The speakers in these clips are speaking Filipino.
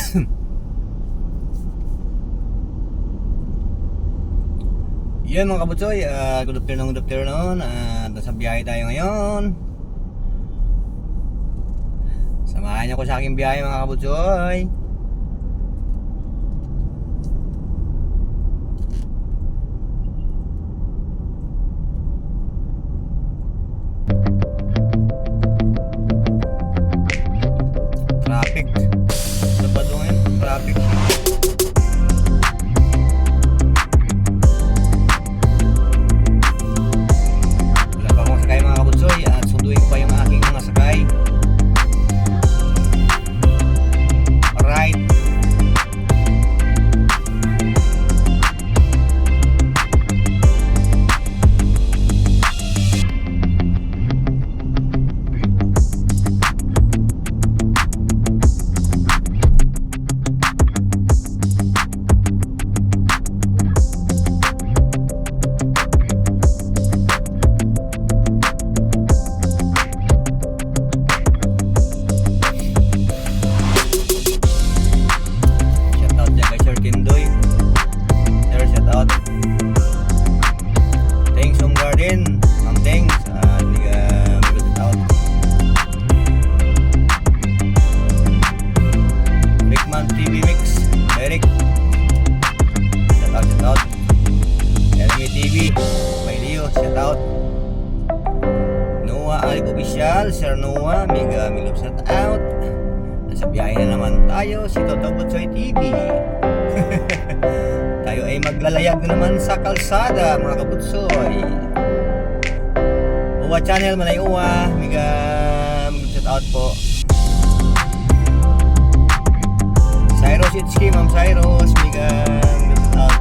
Yan mga kabutsoy, good afternoon. Nasa biyahe tayo ngayon. Samahan niyo ko sa aking biyahe mga kabutsoy. Traffic. Sabado ngayon, traffic. Sir Noah, mega shout out. Nasa biyahe na naman tayo, si Toto Butsoy TV. Tayo ay maglalayag na naman sa kalsada mga kabutsoy. Uwa channel, manay uwa, mega shout out po. Cyrus Itski, Ma'am Cyrus, mega shout out.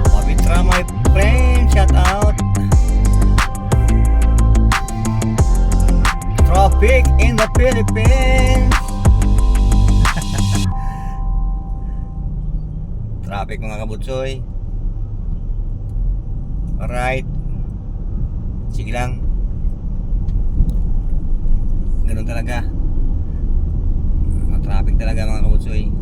Pavitra, my friend, shout out. Traffic in the Philippines. Traffic mga kabutsoy. Alright. Sige lang. Ganun talaga. Traffic talaga mga kabutsoy.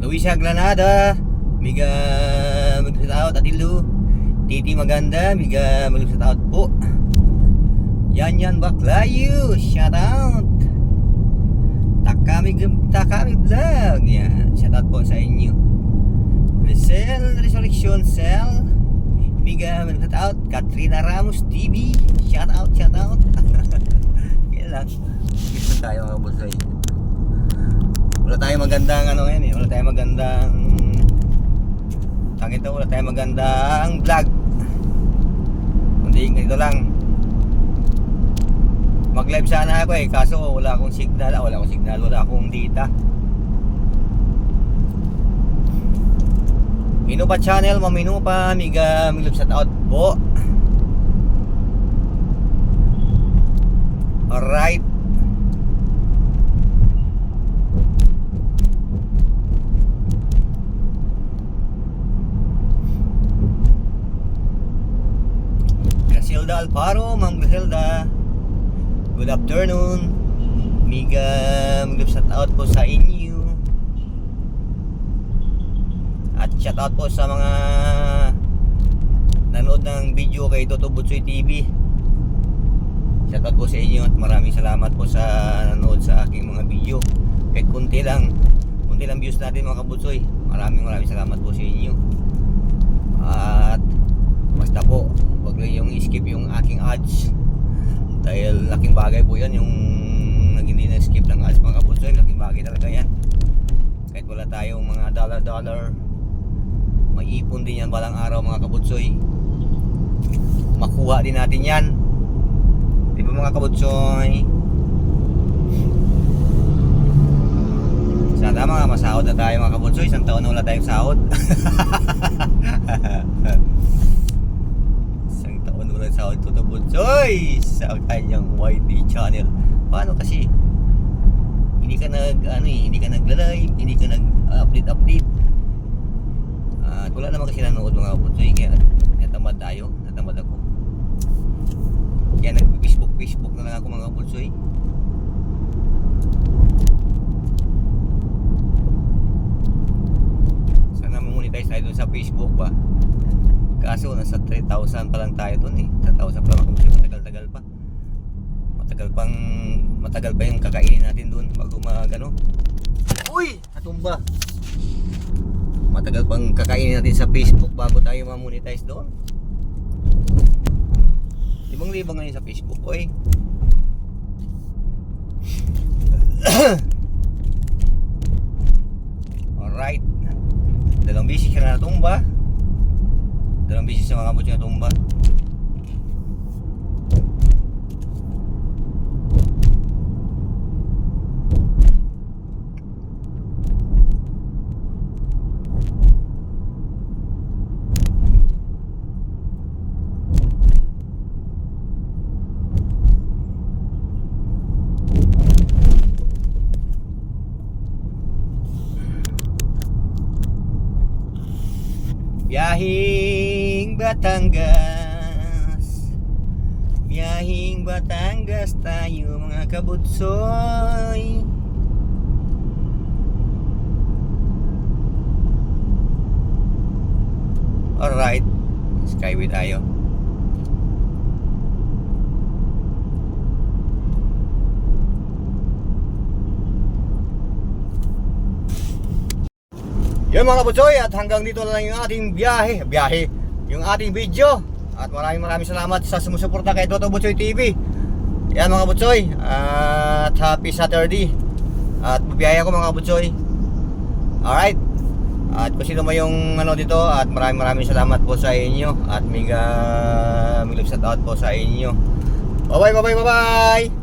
Luisa Granada, mega mag-shout out. Adilu Titi Maganda, mega mag-shout out po. Yan Baklayu, shout out. Takami vlog, yan, shout out po sa inyo. Rizal Resurrection Cell, mega mag-shout out. Katrina Ramos TV, shout out. Yan lang, gusto tayo mga bosoy. Wala tayong magandang ano ngayon eh. Wala tayong magandang vlog. Hindi ganito lang. Mag-live sana ako eh, kaso wala akong signal, wala akong data. Inupa channel, Maminupa, mega shout out po. Alright. Griselda Alparo, Ma'am Griselda, good afternoon. Mega shout out po sa inyo. At shout out po sa mga nanood ng video kay Toto Butsoy TV. Shout out po sa inyo at maraming salamat po sa nanood sa aking mga video. Kahit kunti lang views natin mga kabutsoy. Maraming salamat po sa inyo. At basta po, wag lang yung skip yung aking ads. Dahil laking bagay po yan yung hindi na skip ng ads mga kabutsoy. Laking bagay talaga yan. Kahit wala tayong mga dollar, may ipon din yan balang araw mga kabutsoy. Makuha din natin yan. Diba mga kabutsoy? Sana mga masahod na tayo mga kabutsoy. Isang taon na wala tayong sahod. Isang taon na wala tayong sahod Toto Butsoy sa kanyang YT channel. Paano kasi hindi ka hindi ka nagla-live, hindi ka nag-update. At wala naman kasi nanood mga kabutsoy, kaya natamad ako. Kaya nag-Facebook na lang ako mga kabutsoy. Sana mamonetize tayo dun sa Facebook pa. Kaso nasa 3,000 pa lang tayo dun eh. 3,000 pa lang kabutsoy, matagal pa. Matagal pa yung kakainin natin dun bago Uy! Natumba! Matagal pang kakainin natin sa Facebook bago tayo mamonetize doon. 5,000 ngayon sa Facebook, oy. Alright. Dalawang beses siya na natumba. Dalawang beses sa mga kabutsoy natumba. Biyahing Batangas tayo mga kabutsoy. Alright, Skyway tayo. Yun mga kabutsoy, at hanggang dito na lang yung ating biyahe, yung ating video. At maraming salamat sa sumusuporta kay Toto Butsoy TV. Yan mga kabutsoy, at happy Saturday. At bibiyaya ko mga kabutsoy. Alright. At kung sino man yung dito, at maraming salamat po sa inyo. At mega shout out po sa inyo. Bye bye.